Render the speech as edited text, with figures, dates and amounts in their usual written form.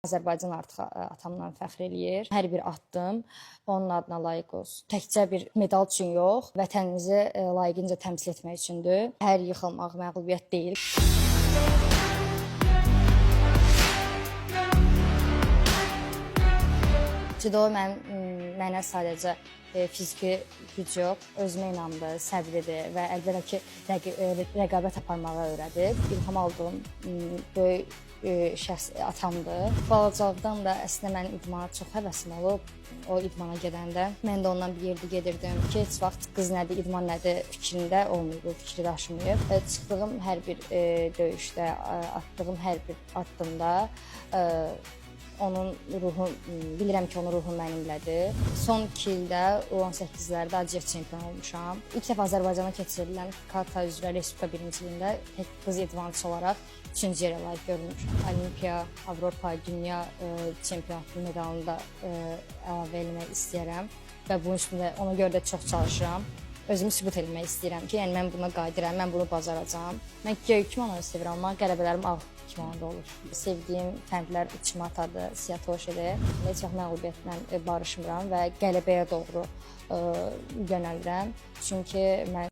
Azərbaycan artıq atamdan fəxr eləyir. Hər bir addım onun adına layiq olsun. Təkcə bir medal üçün yox, vətənimizi layiqincə təmsil etmək üçündür. Hər yıxılmaq məğlubiyyət deyil. Judo mənə sadəcə fiziki güc yox, özümə inamdır, səbridir və əlbəttə ki, rəqabət aparmağı öyrədib. İlham aldığım böyük şəxs atamdır. Balacalıqdan da əslində mənim idmana çox həvəsim olub. O idmana gedəndə mən də ondan bir yerdə gedirdim ki, heç vaxt qız nədir, idman nədir fikrində olmayıb, o fikri daşımayıb. Çıxdığım hər bir döyüşdə, atdığım hər bir addımda onun ruhu, bilirəm ki, onun ruhu mənimlədir. Son 2 ildə U18-lərdə Azия çempion olmuşam. İlk dəfə Azərbaycana keçirilən kata üzrə Respublika birinciliyində tək qız idmançı olaraq 3-cü yerə layiq görülmüşəm. Olimpiya, Avropa, Dünya çempionatı medalını da əlavə eləmək istəyirəm və bunun üstündə ona görə də çox çalışıram. Özümü sübut etmək istəyirəm ki, yəni mən buna qadirəm, mən bunu bacaracağam. Mən göy kimono sevirəm, amma qələbələrim ağ kimonoda olur. Sevdiyim fəndlər Uchimatadır, Siatoshidir. Heç vaxt məğlubiyyətlə barışmıram və qələbəyə doğru yönəlirəm. Çünki mən